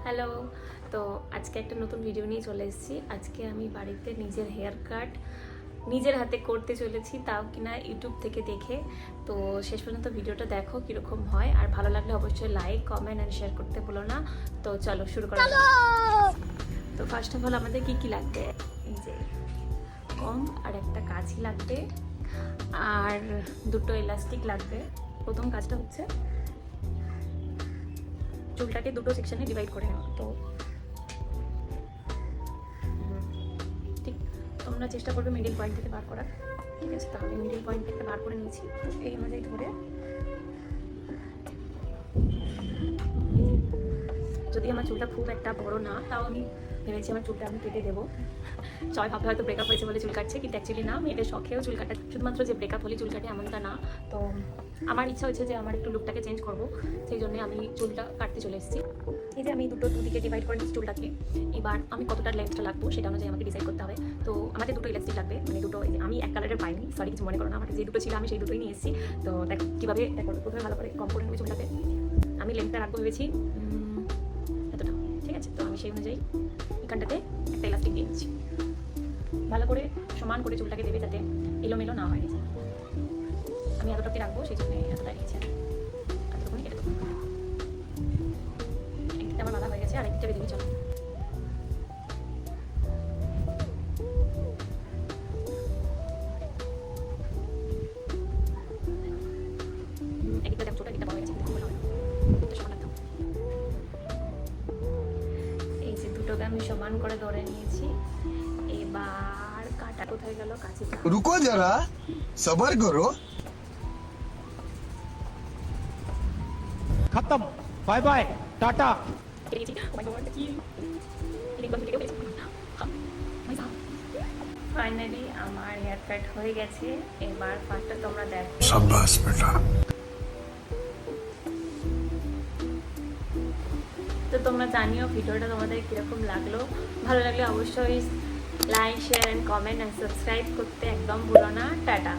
Hello. তো আজকে একটা নতুন ভিডিও নিয়ে চলে এসেছি। আজকে আমি বাড়িতে নিজের হেয়ার কাট নিজের হাতে করতে চলেছি, তাও কিনা ইউটিউব থেকে দেখে। তো শেষ পর্যন্ত ভিডিওটা দেখো কীরকম হয়, আর ভালো লাগলে অবশ্যই লাইক কমেন্ট অ্যান্ড শেয়ার করতে ভুলো না। তো চলো শুরু করা যাক। তো ফার্স্ট অফ অল আমাদের কী কী লাগবে, এই যে কম আর একটা কাঁচি লাগবে, আর দুটো ইলাস্টিক লাগবে। প্রথম কাজটা হচ্ছে চুলটাকে দুটো সেকশনে ডিভাইড করে নেওয়া। তো ঠিক তোমরা চেষ্টা করবে মিডিল পয়েন্ট থেকে বার করার, ঠিক আছে? তো আমি মিডিল পয়েন্ট থেকে বার করে নিয়েছি। এই অনুযায়ী ধরে, যদি আমার চুলটা খুব একটা বড় না, তাও আমি ভেবেছি আমার চুলটা আমি কেটে দেবো। সবাই ভাবে হয়তো ব্রেকআপ হয়েছে বলে চুল কাটছে, কিন্তু অ্যাকচুয়ালি না, মেয়েদের শখেও চুল কাটা। শুধুমাত্র যে ব্রেকআপ হলে চুল কাটে এমনটা না। তো আমার ইচ্ছা হয়েছে যে আমার একটু লুকটাকে চেঞ্জ করবো, সেই জন্য আমি চুলটা কাটতে চলে এসেছি। এই যে আমি দুদিকে ডিভাইড করে নিচ্ছি চুলটাকে। এবার আমি কতটা লেন্থটা লাগবো সেটা অনুযায়ী আমাকে ডিসাইড করতে হবে। তো আমাদের দুটো ইলাস্টিক লাগবে, মানে দুটো। আমি এক কালারের পাইনি, সরি কিছু মনে করো না, আমার যে দুটো ছিল আমি সেই দুটোই নিয়ে এসেছি। তো দেখো কীভাবে দেখো, প্রথমে ভালো করে কম করে নেবে চুলটাকে। আমি লেন্থটা রাখবো ভেবেছি এতটা, ঠিক আছে? তো আমি সেই অনুযায়ী এখানটাতে একটা ইলাস্টিক দিয়ে নিচ্ছি। ভালো করে সমান করে চুলটাকে দেবে যাতে এলোমেলো না হয়। আমি এতটাকে রাখবো, সেই জন্য এতটা রেখেছি। এতটুকুনি কেটে দেবো। একদিকটা আমার বাঁধা হয়ে গেছে, আর একদিকটা বেঁধে চলো। একদিকটা দেখো, ছোটো একদিকটা বড় হয়ে গেছে, কিন্তু ভালো হবে সমান রাখতাম। এই যে দুটোকে আমি সমান করে ধরে নিয়েছি। এবার কাটা কোথায় গেল? কাঁচিটা रुको जरा सबर करो। खत्म, बाय बाय टाटा। ফাইনালি আমার হেয়ার কাট হয়ে গেছে। এবার ফার্স্টটা তোমরা দেখো। शाबाश बेटा। তো তোমরা জানিও ভিডিওটা তোমাদের কীরকম লাগলো। ভালো লাগলে অবশ্যই like share and comment and subscribe করতে একদম ভুলো না। টাটা।